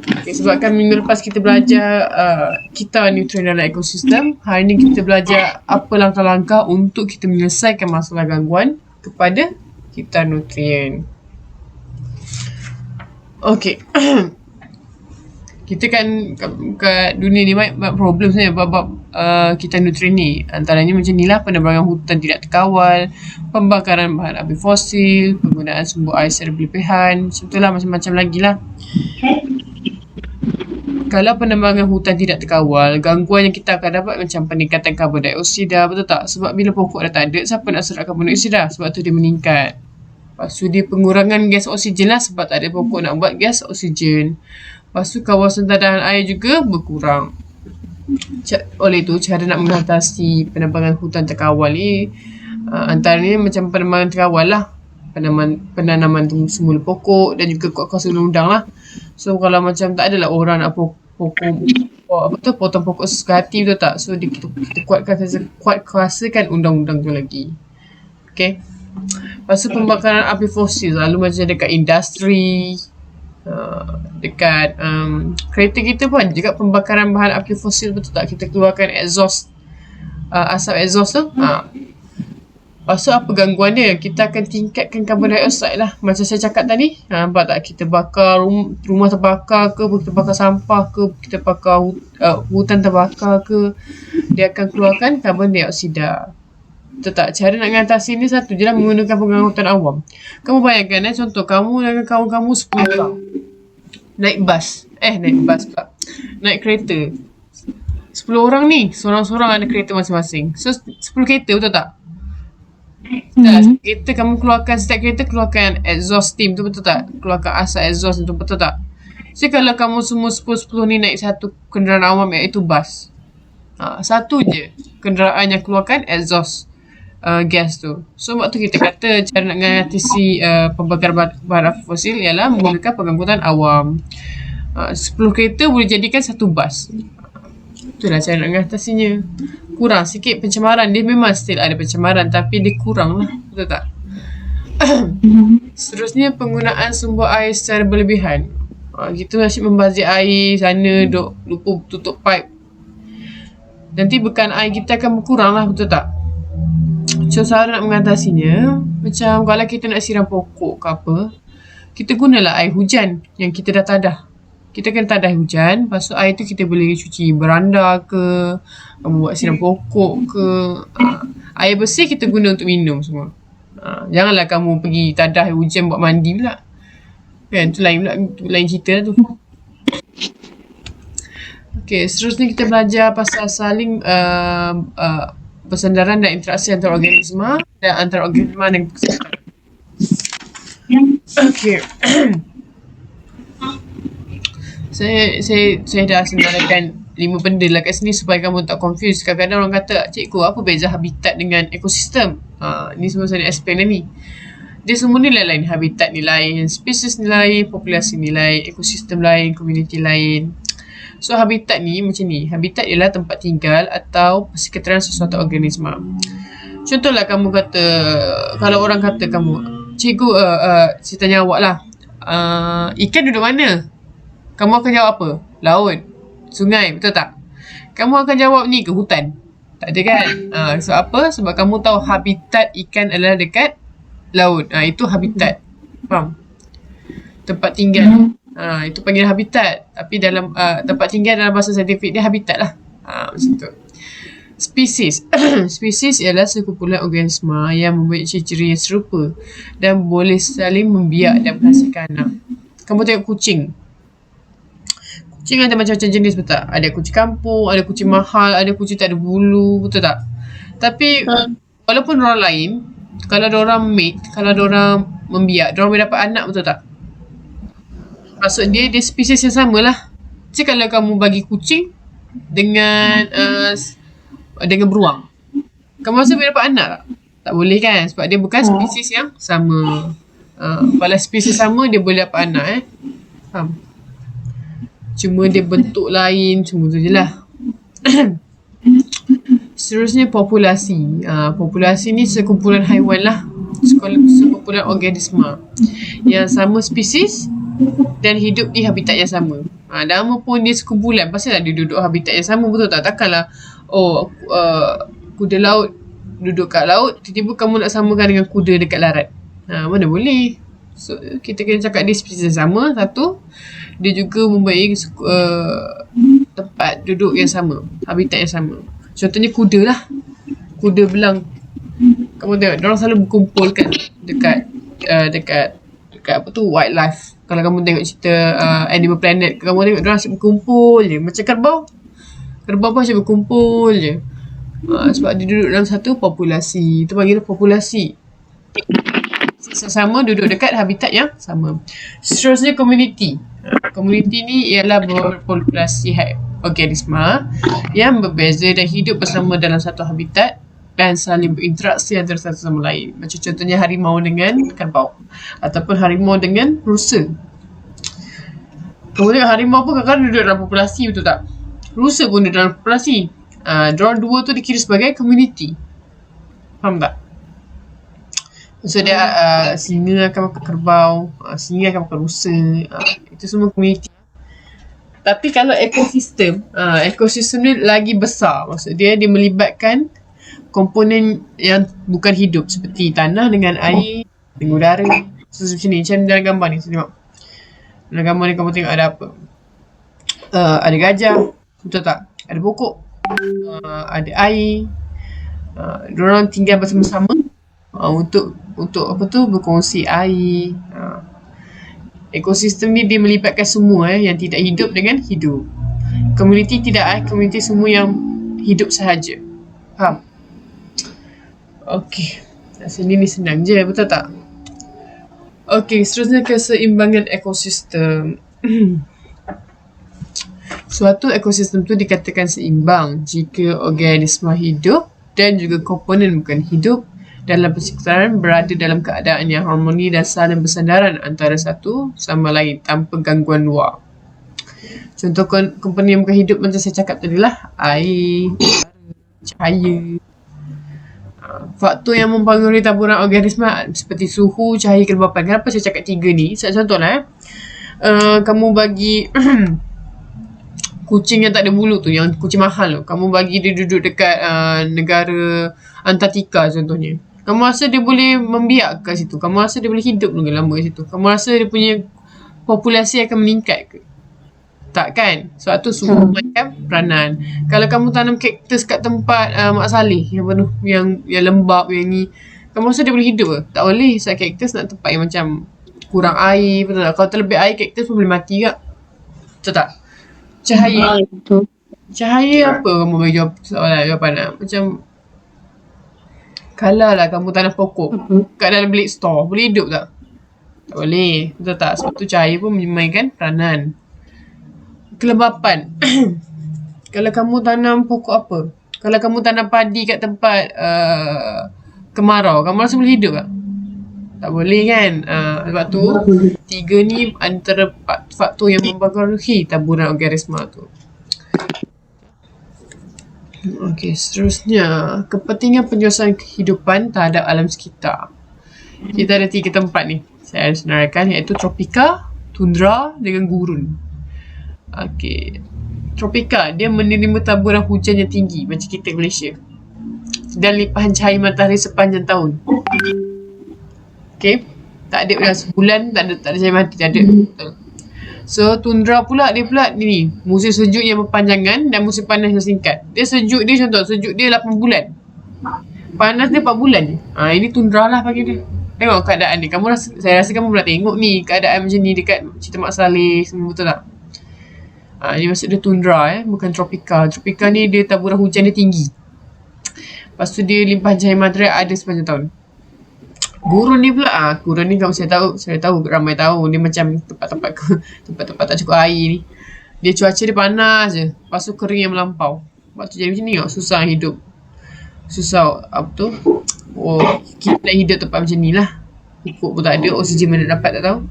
Okay, sebabkan minggu lepas kita belajar kita nutrien dalam ekosistem, hari ni kita belajar apa langkah-langkah untuk kita menyelesaikan masalah gangguan kepada kita nutrien. Okay. Kita kan kat dunia ni banyak problem sebenarnya bab kita nutrien ni. Antaranya macam ni lah, penebangan hutan tidak terkawal, pembakaran bahan api fosil, penggunaan sumber air secara berlebihan, macam tu lah, macam-macam lagi lah. Kalau penebangan hutan tidak terkawal, gangguan yang kita akan dapat macam peningkatan karbon dioksida, betul tak? Sebab bila pokok dah tak ada, siapa nak serap karbon dioksida? Sebab tu dia meningkat. Lepas tu dia pengurangan gas oksigen lah sebab tak ada pokok nak buat gas oksigen. Lepas tu kawasan tadahan air juga berkurang. Oleh itu, cara nak mengatasi penebangan hutan terkawal ni antaranya macam penebangan terkawal lah. Penanaman semula pokok dan juga kuasa undang-undang lah. So kalau macam tak adalah orang nak potong pokok sesuka hati, betul tak? So kita kuatkan undang-undang tu lagi. Okay. Lepas tu pembakaran api fosil lalu macam dekat industri, dekat kereta kita pun juga pembakaran bahan api fosil, betul tak? Kita keluarkan exhaust, asap exhaust tu. Lepas tu apa gangguan dia? Kita akan tingkatkan karbon dioksida lah. Macam saya cakap tadi, nampak tak? Kita bakar rumah terbakar ke, kita bakar sampah ke, kita bakar hutan terbakar ke, dia akan keluarkan karbon dioksida. Betul tak? Cara nak mengatasi ni satu je lah, menggunakan pengangkutan awam. Kamu bayangkan contoh kamu dengan kawan kamu 10 orang naik kereta. 10 orang ni, seorang-seorang ada kereta masing-masing. So 10 kereta, betul tak? Kereta kamu keluarkan, setiap kereta keluarkan exhaust steam tu, betul tak? Keluarkan asap exhaust tu, betul tak? So kalau kamu semua 10 ni naik satu kenderaan awam iaitu bas, satu je kenderaan yang keluarkan exhaust gas tu. So waktu kita kata cara nak mengatasi pembakaran bahan api fosil ialah menggunakan pengangkutan awam. 10 kereta boleh jadikan satu bas. Itulah cara nak mengatasinya. Kurang sikit pencemaran. Dia memang still ada pencemaran tapi dia kurang lah. Betul tak? Seterusnya penggunaan sumber air secara berlebihan. Kita masih membazir air sana, lupa tutup pipe. Nanti bekan air kita akan berkurang lah, betul tak? So cara nak mengatasinya, macam kalau kita nak siram pokok ke apa, kita gunalah air hujan yang kita dah tadah. Kita akan tadah hujan, lepas tu air tu kita boleh cuci beranda ke, buat siram pokok ke. Air bersih kita guna untuk minum semua. Janganlah kamu pergi tadah air hujan buat mandi pula. Kan, tu lain cerita lah tu. Okay, seterusnya kita belajar pasal saling persandaran dan interaksi antara organisma dan antara organisma dengan kesihatan. Okay. Saya dah senaraikan 5 benda lah kat sini supaya kamu tak confuse. Kadang-kadang orang kata, cikgu apa beza habitat dengan ekosistem? Ni semua saya nak explain lah ni. Dia semua ni lain-lain. Habitat ni lain, spesies ni lain, populasi ni lain, ekosistem lain, komuniti lain. So habitat ni macam ni. Habitat ialah tempat tinggal atau persekitaran sesuatu organisma. Contohlah kamu kata, kalau orang kata kamu, cikgu, saya tanya awak lah, ikan duduk mana? Kamu akan jawab apa? Laut, sungai, betul tak? Kamu akan jawab ni ke hutan? Tak ada kan? Sebab apa? Sebab kamu tahu habitat ikan adalah dekat laut. Itu habitat. Faham? Tempat tinggal. Itu panggil habitat. Tapi dalam tempat tinggal dalam bahasa saintifik dia habitat lah. Macam tu. Spesies. Spesies ialah sekumpulan organisma yang mempunyai ciri-ciri yang serupa dan boleh saling membiak dan menghasilkan anak. Kamu tengok kucing. Kucing ada macam-macam jenis, betul tak? Ada kucing kampung, ada kucing mahal, ada kucing tak ada bulu, betul tak? Tapi walaupun orang lain, kalau diorang mate, kalau diorang membiak, diorang boleh dapat anak, betul tak? Maksud dia spesies yang sama lah. Jadi kalau kamu bagi kucing dengan beruang, kamu rasa boleh dapat anak tak? Tak boleh kan? Sebab dia bukan spesies yang sama. Kalau spesies sama, dia boleh dapat anak. Faham? Cuma dia bentuk lain, cuma tu je lah. Seterusnya populasi. Populasi ni sekumpulan haiwan lah. Sekumpulan organisma yang sama spesies dan hidup di habitat yang sama. Nama pun dia sekumpulan. Pastilah dia duduk habitat yang sama, betul tak? Takkanlah kuda laut duduk kat laut, tiba-tiba kamu nak samakan dengan kuda dekat darat. Mana boleh. So kita kena cakap dia spesies yang sama. Satu, dia juga mempunyai tempat duduk yang sama, habitat yang sama. Contohnya kuda lah. Kuda belang. Kamu tengok, diorang selalu berkumpul kan dekat apa tu, wildlife. Kalau kamu tengok cerita Animal Planet, kamu tengok diorang asyik berkumpul je. Macam kerbau. Kerbau pun asyik berkumpul je. Sebab dia duduk dalam satu populasi. Itu panggil populasi. Sama duduk dekat habitat yang sama. Seterusnya community. Community ni ialah berpopulasi organisma yang berbeza dan hidup bersama dalam satu habitat dan saling berinteraksi antara satu sama lain. Macam contohnya harimau dengan kerbau, ataupun harimau dengan rusa. Kemudian harimau pun kadang-kadang duduk dalam populasi, betul tak? Rusa pun duduk dalam populasi. Diorang dua tu dikira sebagai community. Faham tak? So dia singa akan makan kerbau, singa akan makan rusa. Itu semua community. Tapi kalau ekosistem, ekosistem ni lagi besar. Maksud dia melibatkan komponen yang bukan hidup seperti tanah dengan air, dengan udara. So macam ni, macam dalam gambar ni. So, tengok. Dalam gambar ni kamu tengok ada apa? Ada gajah, betul tak? Ada pokok, ada air. Diorang tinggal bersama-sama untuk apa tu, berkongsi air. Ekosistem ni dia melibatkan semua yang tidak hidup dengan hidup. Komuniti tidak, komuniti semua yang hidup sahaja. Faham? Okey. Sini ni senang je, betul tak? Okey, seterusnya keseimbangan ekosistem. Suatu ekosistem tu dikatakan seimbang jika organisma hidup dan juga komponen bukan hidup dalam persekitaran berada dalam keadaan yang harmoni dan saling bersandaran antara satu sama lain tanpa gangguan luar. Contoh komponen yang bukan hidup macam saya cakap tadi lah, air, cahaya. Faktor yang mempengaruhi taburan organisma seperti suhu, cahaya, kelembapan. Kenapa saya cakap tiga ni? Contohlah kamu bagi kucing yang tak ada bulu tu, yang kucing mahal tu, kamu bagi dia duduk dekat negara Antartika contohnya. Kamu rasa dia boleh membiak kat situ? Kamu rasa dia boleh hidup dengan lama kat situ? Kamu rasa dia punya populasi akan meningkat ke? Tak kan? Sebab tu suhu macam peranan. Kalau kamu tanam kaktus kat tempat Mak Saleh yang penuh, yang lembap, yang ni, kamu rasa dia boleh hidup ke? Tak boleh. Sebab kaktus nak tempat yang macam kurang air, betul tak? Kalau terlebih air, kaktus pun boleh mati tak? Betul tak? Cahaya. Cahaya apa kamu bagi jawapan? Macam kalau lah kamu tanam pokok kat dalam bilik store, boleh hidup tak? Tak boleh. Betul tak? Sebab tu cahaya pun memainkan peranan. Kelembapan. Kalau kamu tanam pokok apa? Kalau kamu tanam padi kat tempat kemarau, kamu rasa boleh hidup tak? Tak boleh kan? Sebab tu tiga ni antara faktor yang mempengaruhi taburan organisma tu. Okey, seterusnya kepentingan penyelesaian kehidupan terhadap alam sekitar. Kita ada tiga tempat ni saya ada senaraikan, iaitu tropika, tundra dengan gurun. Okey, tropika dia menerima taburan hujan yang tinggi macam kita Malaysia dan limpahan cahaya matahari sepanjang tahun. Okey, tak ada dah sebulan tak ada cahaya matahari, tak ada. So tundra pula dia ni musim sejuk yang berpanjangan dan musim panas yang singkat. Dia sejuk dia contoh, sejuk dia 8 bulan. Panas dia 4 bulan je. Ini tundra lah bagi dia. Tengok keadaan ni. Saya rasa kamu pernah tengok ni keadaan macam ni dekat cerita Mak Saleh semua, betul tak? Ini maksud dia tundra bukan tropika. Tropika ni dia taburan hujan dia tinggi. Lepas tu dia limpahan cahaya matahari ada sepanjang tahun. Gurun ni pula, gurun ni kalau saya tahu ramai tahu dia macam tempat-tempat tak cukup air ni. Dia cuaca dia panas je, lepas tu kering yang melampau. Lepas tu jadi macam ni, susah hidup. Susah apa tu? Kita nak hidup tempat macam ni lah. Pupuk pun tak ada, oksigen mana dapat tak tahu.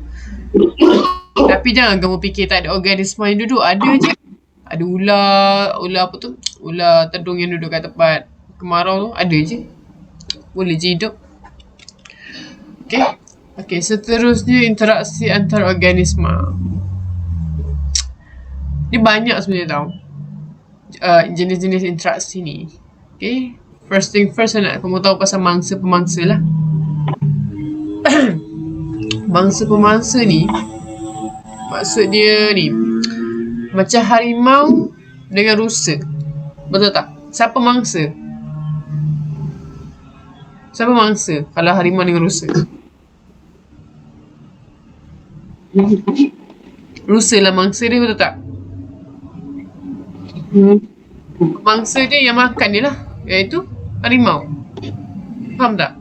Tapi jangan kamu fikir tak ada organisma yang duduk, ada je. Ada ular apa tu? Ular tedung yang duduk kat tempat kemarau tu, ada je. Boleh je hidup. Okey, seterusnya interaksi antar organisma. Dia banyak sebenarnya tau. Jenis-jenis interaksi ni. Okay. First thing first, nak kamu tahu pasal mangsa-pemangsa lah. Mangsa-pemangsa ni, maksud dia ni, macam harimau dengan rusa. Betul tak? Siapa mangsa? Siapa mangsa kalau harimau dengan rusa? Rusa lah mangsa dia, betul tak? Mangsa dia yang makan dia lah, iaitu harimau. Faham tak?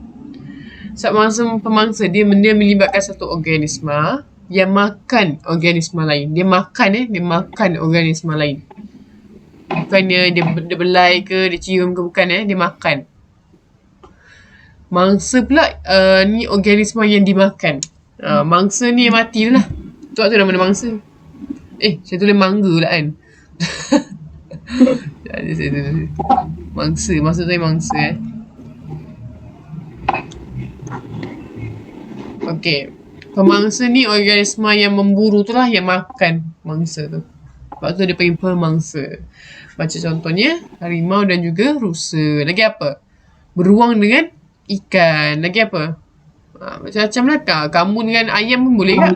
Sebab mangsa-pemangsa dia melibatkan satu organisma yang makan organisma lain. Dia makan organisma lain. Bukannya dia belai ke, dia cium ke, bukan dia makan. Mangsa pula ni organisma yang dimakan. Mangsa ni yang mati lah. Tu nama mangsa. Saya tulis mangga pula kan. Mangsa, maksud saya mangsa Okay. Pemangsa ni organisma yang memburu tu lah, yang makan mangsa tu. Sebab tu dia panggil pemangsa. Macam contohnya harimau dan juga rusa. Lagi apa? Beruang dengan ikan. Lagi apa? Macam-macam lah. Kamu dengan ayam pun boleh tak?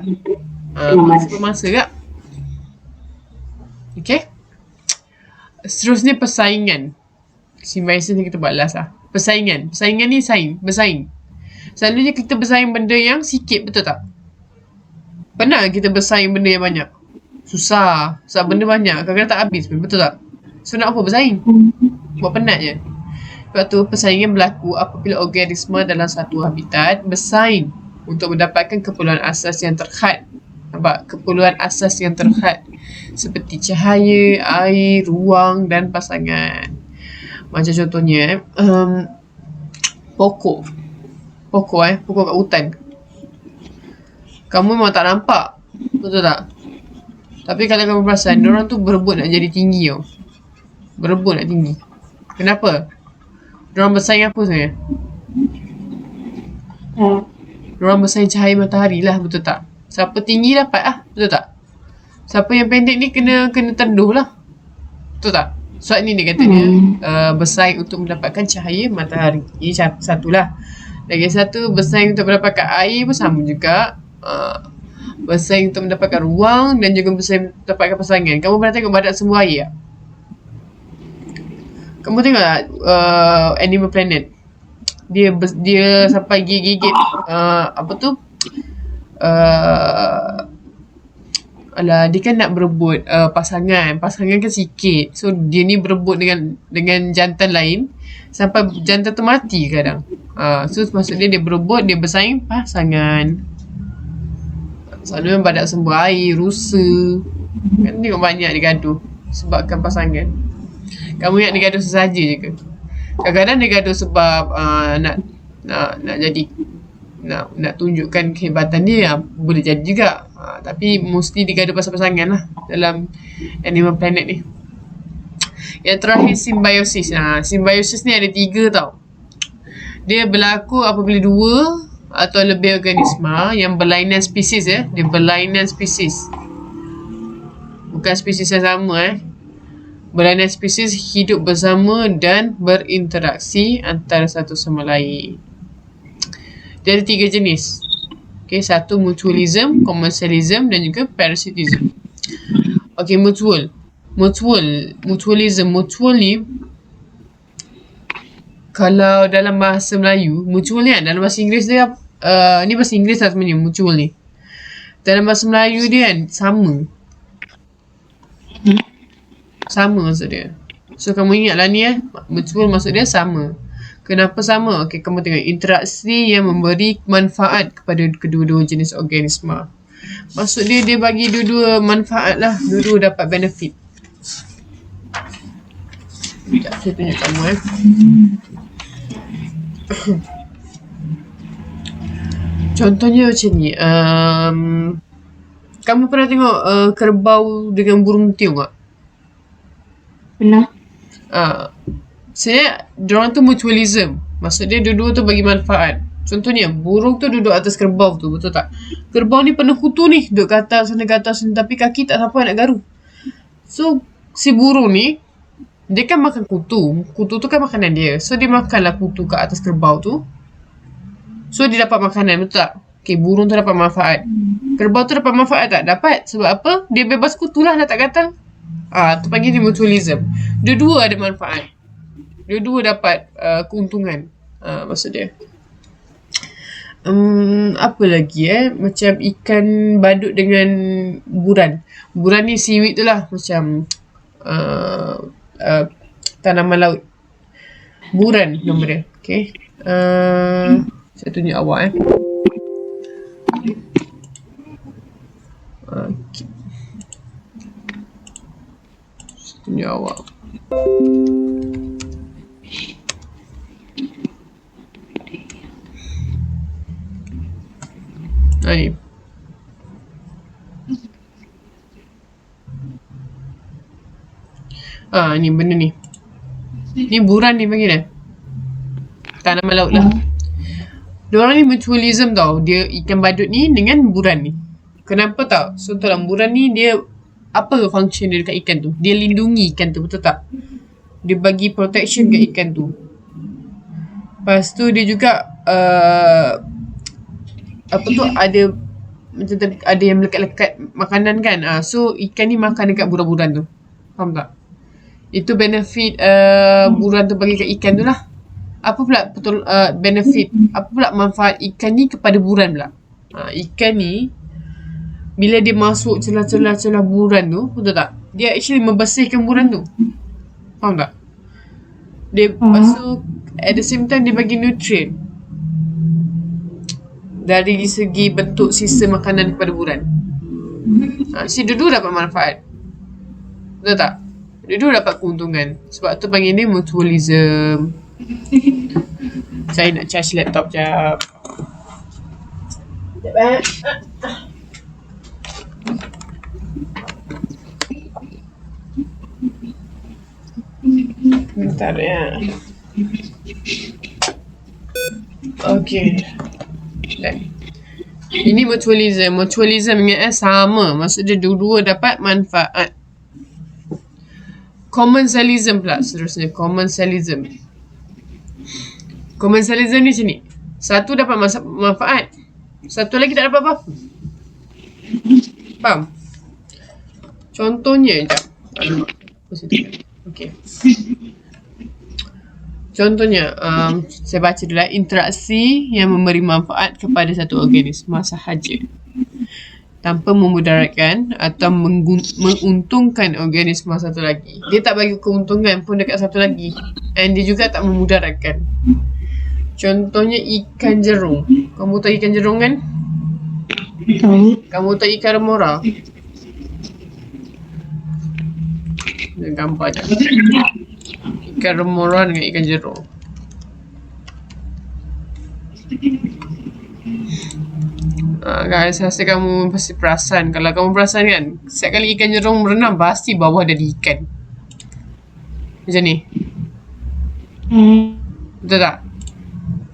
Pemangsa tak? Okay. Seterusnya persaingan. Symbiosis ni kita buat last lah. Persaingan ni bersaing. Selalunya kita bersaing benda yang sikit, betul tak? Pernah kita bersaing benda yang banyak? Susah. Sebab benda banyak, kadang-kadang tak habis pun, betul tak? So nak apa bersaing? Buat penat je. Sebab tu persaingan berlaku apabila organisma dalam satu habitat bersaing untuk mendapatkan keperluan asas yang terhad. Nampak? Keperluan asas yang terhad. Seperti cahaya, air, ruang dan pasangan. Macam contohnya, pokok kat hutan. Kamu memang tak nampak, betul tak? Tapi kalau kamu perasan, diorang tu berebut nak jadi tinggi tau. Berebut nak tinggi. Kenapa? Diorang bersaing apa sebenarnya? Diorang bersaing cahaya matahari lah, betul tak? Siapa tinggi dapat lah, betul tak? Siapa yang pendek ni kena teduh lah, betul tak? Sebab ni dia kata dia bersaing untuk mendapatkan cahaya matahari. Ini satulah. Lagi satu, bersaing untuk mendapatkan air pun sama juga. Bersaing untuk mendapatkan ruang dan juga bersaing untuk mendapatkan pasangan. Kamu pernah tengok badak sembuh air tak? Kamu tengok tak Animal Planet? Dia sampai gigit apa tu? Dia kan nak berebut pasangan kan sikit. So dia ni berebut dengan jantan lain sampai jantan tu mati kadang. So maksud dia berebut, dia bersaing pasangan. Selalunya badak sembuh air, rusa. Kan tengok banyak dia gaduh sebabkan pasangan. Kamu ingat dia gaduh sesaja je ke? Kadang-kadang dia gaduh sebab nak jadi nak tunjukkan kehebatan dia, boleh jadi juga. Tapi mostly dia gaduh pasal pasangan lah dalam Animal Planet ni. Yang terakhir, simbiosis. Simbiosis ni ada 3 tau. Dia berlaku apabila 2 atau lebih organisma yang berlainan spesies Dia berlainan spesies. Bukan spesies yang sama Berlainan spesies hidup bersama dan berinteraksi antara satu sama lain. Dia ada 3 jenis. Okay, satu mutualism, commensalism dan juga parasitism. Okay, mutualism ni kalau dalam bahasa Melayu, mutual ni kan, dalam bahasa Inggeris dia ni bahasa Inggeris lah sebenarnya, mutual ni. Dalam bahasa Melayu dia kan sama maksud dia. So kamu ingatlah ni mutual maksud dia sama. Kenapa sama? Okay, kamu tengok interaksi yang memberi manfaat kepada kedua-dua jenis organisma. Maksud dia bagi dua-dua manfaat lah, dua-dua dapat benefit. Sekejap, saya tunjuk kamu Contohnya macam ni. Kamu pernah tengok kerbau dengan burung tiung tak? Pernah. Sebenarnya diorang tu mutualism. Maksud dia dua-dua tu bagi manfaat. Contohnya burung tu duduk atas kerbau tu, betul tak? Kerbau ni penuh kutu ni, duduk ke atas sana, tapi kaki tak sampai nak garu. So, si burung ni, dia kan makan kutu. Kutu tu kan makanan dia. So, dia makanlah kutu kat atas kerbau tu. So, dia dapat makanan, betul tak? Okay, burung tu dapat manfaat. Kerbau tu dapat manfaat tak? Dapat. Sebab apa? Dia bebas kutu lah, dah tak gatal. Tu panggil dia mutualism. Dua-dua ada manfaat. Dua-dua dapat keuntungan. Maksud dia. Apa lagi macam ikan badut dengan buran. Buran ni seaweed tu lah, macam tanaman laut. Buran nama dia. Okay. Saya tunjuk awak okay. Saya tunjuk awak. Ni. Ni benda ni. Ni buran ni panggil dia. Tanaman laut lah. Diorang ni mutualism tau. Dia ikan badut ni dengan buran ni. Kenapa tau? So dalam buran ni dia, apa function dia dekat ikan tu? Dia lindungi ikan tu, betul tak? Dia bagi protection kat ikan tu. Lepas tu dia juga apa tu, ada macam ada yang melekat-lekat makanan kan. So ikan ni makan dekat buran-buran tu. Faham tak? Itu benefit buran tu bagi kat ikan tu lah. Apa pula benefit, apa pula manfaat ikan ni kepada buran pula? Ikan ni bila dia masuk celah-celah buran tu, betul tak? Dia actually membersihkan buran tu. Faham tak? Dia masuk, at the same time dia bagi nutrient dari segi bentuk sisa makanan kepada buran. Si dua-dua dapat manfaat. Betul tak? Dua-dua dapat keuntungan. Sebab tu panggil ni mutualism. Saya nak charge laptop jap. Bentar ya. Okay. Dan ini mutualism. Mutualism ingat sama. Maksud dia dua-dua dapat manfaat. Commensalism pula seterusnya. Commensalism. Commensalism ni macam ni. Satu dapat manfaat. Satu lagi tak dapat apa-apa. Faham? Contohnya sekejap. Okay. Contohnya, saya baca dulu lah. Interaksi yang memberi manfaat kepada satu organisma sahaja tanpa memudaratkan atau menguntungkan organisma satu lagi. Dia tak bagi keuntungan pun dekat satu lagi. And dia juga tak memudaratkan. Contohnya ikan jerung. Kamu tahu ikan jerung kan? Tahu. Kamu tahu ikan remora? Dia gambar je. Ikan remora dengan ikan jerung. Guys, saya rasa kamu pasti perasan. Kalau kamu perasan kan, setiap kali ikan jerung berenang, pasti bawah ada ikan. Macam ni. Betul tak?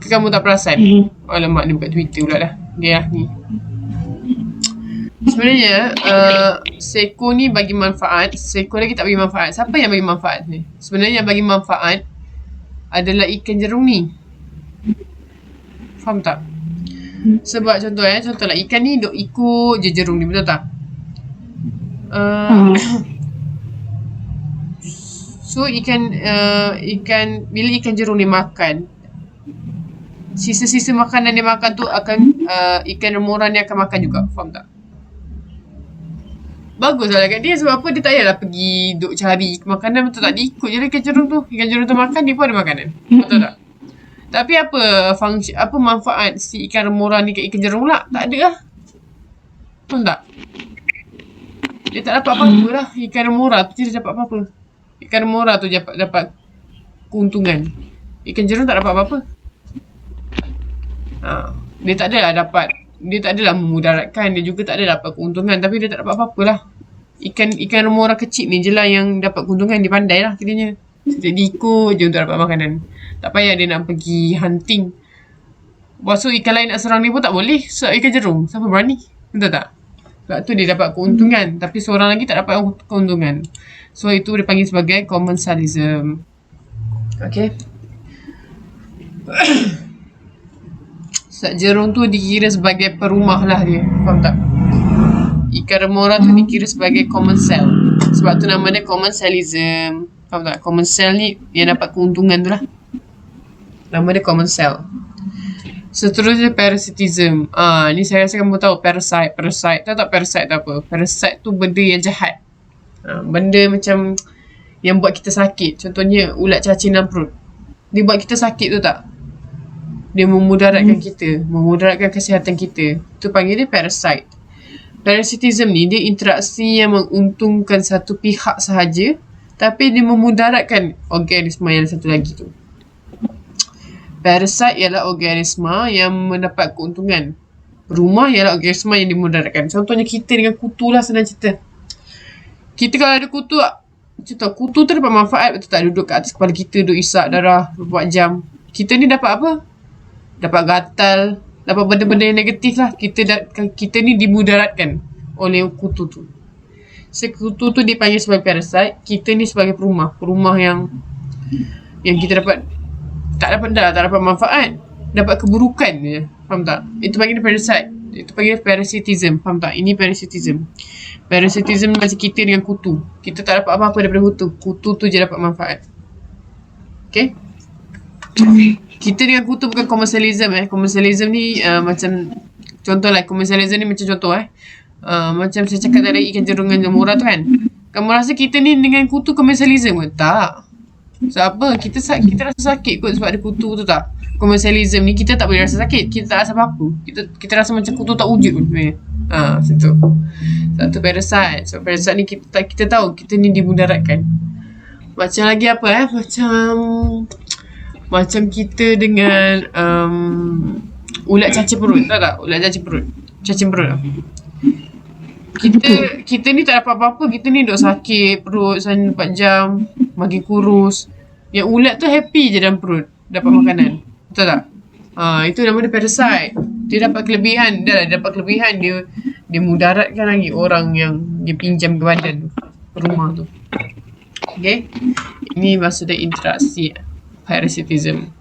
Kamu tak perasan? Alamak, ni buka Twitter pula dah. Dia lah ni. Sebenarnya, seko ni bagi manfaat. Seko lagi tak bagi manfaat. Siapa yang bagi manfaat ni? Sebenarnya yang bagi manfaat adalah ikan jerung ni. Faham tak? Sebab contohlah ikan ni duk ikut je jerung ni, betul tak? So bila ikan jerung ni makan, sisa-sisa makanan dia makan tu akan ikan remora ni akan makan juga. Faham tak? Bagus lah kat dia. Sebab apa? Dia tak payahlah pergi duk cari makanan, betul tak? Dia ikut je ikan jerung tu. Ikan jerung tu makan, dia pun ada makanan. Betul tak? Tapi apa fungsi, apa manfaat si ikan remora ni kat ikan jerung pula? Tak ada lah. Betul tak? Dia tak dapat apa-apa lah. Ikan remora tu dia dapat apa-apa. Ikan remora tu dapat keuntungan. Ikan jerung tak dapat apa-apa. Dia tak adalah memudaratkan. Dia juga tak ada dapat keuntungan. Tapi dia tak dapat apa-apa lah. Ikan remora kecil ni je lah yang dapat keuntungan. Dia pandai lah kiranya. Dia ikut je untuk dapat makanan. Tak payah dia nak pergi hunting. Lepas tu ikan lain nak serang dia pun tak boleh. Sebab ikan jerung. Siapa berani? Betul tak? Sebab tu dia dapat keuntungan. Tapi seorang lagi tak dapat keuntungan. So itu dipanggil sebagai commensalism. Okay. Jerung tu dikira sebagai perumah lah dia. Faham tak? Ikan remora tu dikira sebagai commensal. Sebab tu nama dia commensalism. Faham tak? Commensal ni yang dapat keuntungan tu lah. Nama dia commensal. Seterusnya parasitism. Ni saya rasa kamu tahu parasite. Tahu tak parasite tu apa? Parasite tu benda yang jahat. Benda macam yang buat kita sakit. Contohnya ulat cacing dalam perut. Dia buat kita sakit tu tak? Dia memudaratkan kita. Memudaratkan kesihatan kita. Tu panggil dia parasite. Parasitism ni dia interaksi yang menguntungkan satu pihak sahaja. Tapi dia memudaratkan organisma yang satu lagi tu. Parasite ialah organisma yang mendapat keuntungan. Rumah ialah organisma yang dimudaratkan. Contohnya kita dengan kutu lah, senang cerita. Kita kalau ada kutu, contoh kutu tu dapat manfaat, betul tak? Duduk kat atas kepala kita, duduk isap darah berbuat jam. Kita ni dapat apa? Dapat gatal, dapat benda-benda yang negatif lah. Kita ni dimudaratkan oleh kutu tu. Kutu tu dipanggil sebagai parasite. Kita ni sebagai perumah. Perumah yang kita dapat tak dapat manfaat, dapat keburukan je. Faham tak? Itu panggil parasite. Itu panggil parasitism. Faham tak? Ini parasitism. Parasitism macam kita dengan kutu. Kita tak dapat apa-apa daripada kutu. Kutu tu je dapat manfaat. Okay? Kita dengan kutu bukan commensalism. Commensalism ni macam contoh lah. Commensalism ni macam contoh macam saya cakap tadi ikan jerung dengan murah tu kan. Kamu rasa kita ni dengan kutu commensalism ke? Tak. Sebab apa? Kita rasa sakit kot sebab ada kutu tu tak? Commensalism ni kita tak boleh rasa sakit. Kita tak rasa apa-apa. Kita rasa macam kutu tak wujud pun sebenarnya. Macam tu. Satu parasite. So parasite ni kita tahu kita ni dimudaratkan. Macam lagi apa Macam kita dengan ulat cacing perut. Tahu tak? Ulat cacing perut. Cacing perut. Kita ni tak dapat apa-apa. Kita ni duk sakit perut 4 jam, makin kurus. Yang ulat tu happy je dalam perut, dapat makanan. Betul tak? Itu nama dia parasite. Dia dapat kelebihan. Dia mudaratkan lagi orang yang dia pinjam ke badan tu, rumah tu. Okay? Ini maksud dia interaksi parasitism.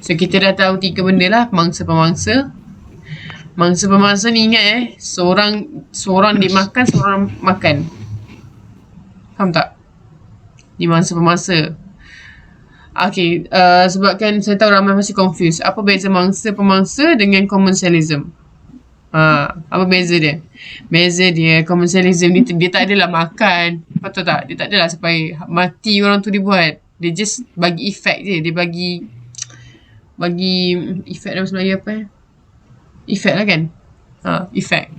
So kita dah tahu 3 benda lah. Mangsa-pemangsa. Mangsa-pemangsa ni ingat seorang dimakan, seorang makan. Faham tak? Ni mangsa-pemangsa. Okay, sebabkan saya tahu ramai masih confused. Apa beza mangsa-pemangsa dengan commensalism? Apa beza dia? Beza dia, commensalism ni dia tak adalah makan. Betul tak? Dia tak adalah sampai mati orang tu dibuat. Dia just bagi efek je. Dia bagi efek dalam Melayu apa efek lah kan? Efek.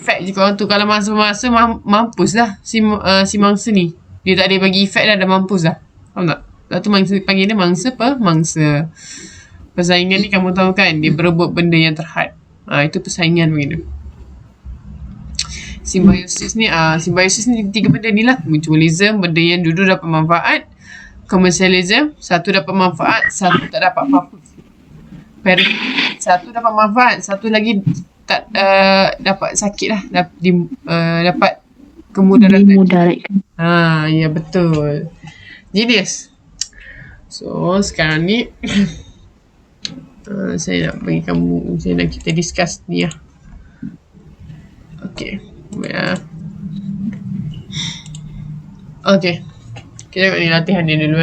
Efek je korang tu. Kalau mangsa-pemangsa mampus lah si mangsa ni. Dia tak ada bagi efek dah mampus lah. Faham tak? Lepas tu mangsa panggil dia mangsa. Persaingan ni kamu tahu kan? Dia berebut benda yang terhad. Itu persaingan begitu. Simbiosis ni 3 benda ni lah. Mutualism, benda yang dulu dapat manfaat. Commensalism, satu dapat manfaat, satu tak dapat apa-apa. Satu dapat manfaat, satu lagi tak dapat sakit lah. Dapat kemudaratan. Ya betul. Genius. So sekarang ni saya nak bagi kamu, saya nak kita discuss ni lah. Okay. Okay. Kita tengok ni latihan ni dulu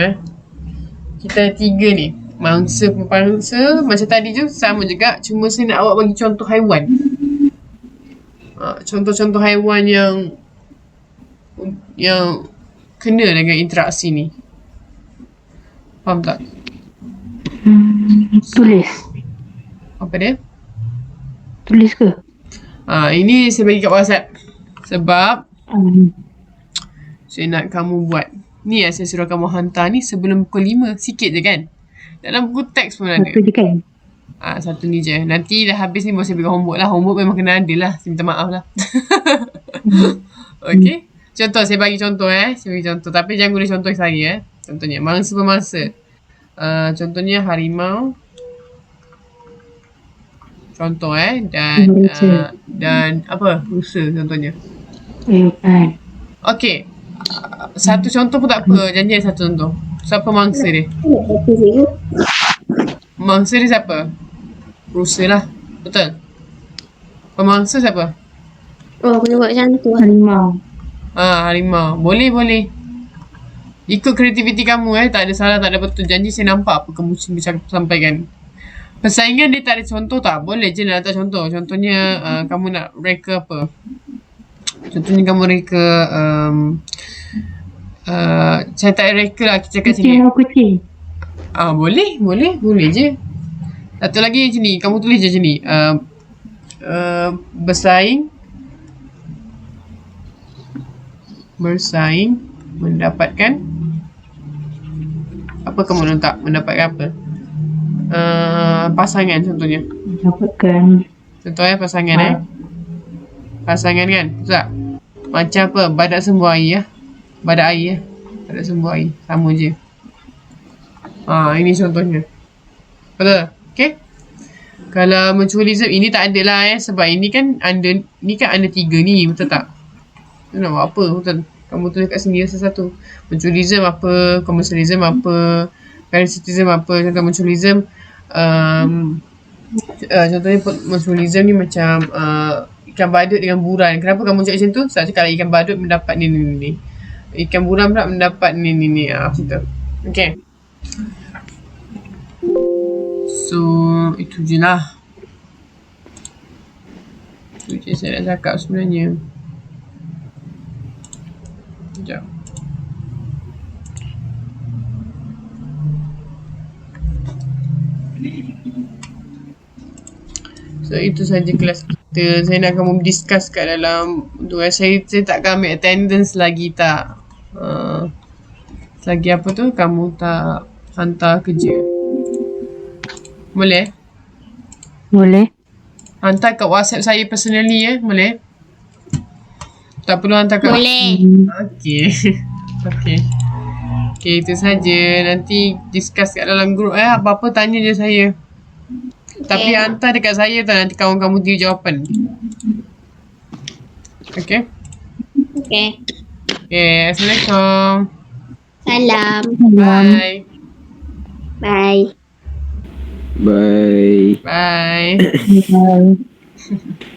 Kita ada 3 ni. Mangsa-pemangsa macam tadi tu sama juga, cuma saya nak awak bagi contoh haiwan. Contoh-contoh haiwan yang kena dengan interaksi ni. Faham tak? Tulis. Apa dia? Tulis ke? Ini saya bagi kat WhatsApp. Sebab saya nak kamu buat. Ni saya suruh kamu hantar ni sebelum pukul 5. Sikit je kan? Dalam buku teks pun ada. Satu je kan? Satu ni je. Nanti dah habis ni baru saya bagi homework lah. Homework memang kena ada lah. Saya minta maaf lah. Okay? Contoh, saya bagi contoh Saya bagi contoh. Tapi jangan guna contoh saya Contohnya, mangsa-pemangsa. Contohnya harimau. Contoh Rusa. dan apa? Rusa contohnya. Bukan. Okey. Satu contoh pun tak apa. Janji satu contoh. Siapa mangsa dia? Mangsa dia siapa? Rusa lah. Betul? Pemangsa siapa? Oh, kena buat macam tu. Harimau. Harimau. Boleh, boleh. Ikut kreativiti kamu tak ada salah, tak ada betul. Janji saya nampak apa kamu sampaikan. Persaingan dia tak ada contoh tak? Boleh je nak letak contoh. Contohnya kamu nak reka apa? Contohnya kamu reka saya tak reka lah kita cakap sini. Kucing atau kucing? Boleh je. Satu lagi macam ni, kamu tulis je macam ni. Bersaing mendapatkan apa kamu letak? Mendapatkan apa? Pasangan contohnya. Dapatkan. Contohnya pasangan Pasangan kan? Betul tak? Macam apa? Badak sembuh air ya. Badak air ya. Badak sembuh air. Sama je. Ini contohnya. Betul? Okay? Kalau mutualism ini tak ada lah sebab ini kan under 3 ni. Betul tak? Tu nak buat apa? Betul? Kamu tulis kat sini satu-satu. Mutualism apa? Commercialism apa? Parasitism apa? Contoh mutualism. Contohnya mutualism ni macam ikan badut dengan buran. Kenapa kamu cakap macam tu? Sebab kalau ikan badut mendapat ni. Ikan buran pula mendapat ni. Macam tu. Okay. So, itu je lah. Itu je saya nak cakap sebenarnya. Sekejap. So, itu saja kelas kita. Saya nak kamu discuss kat dalam tu. Saya tak akan ambil attendance lagi tak. Selagi apa tu, kamu tak hantar kerja. Boleh? Boleh. Hantar kat WhatsApp saya personally ya. Boleh? Tak perlu hantar kat... Boleh. Okay. Okay, itu saja. Nanti discuss kat dalam grup apa-apa tanya je saya. Tapi hantar dekat saya tau, nanti kawan kamu dia jawapan. Okay? Okay. Okay, Assalamualaikum. Salam. Bye. Bye. Bye. Bye. Bye.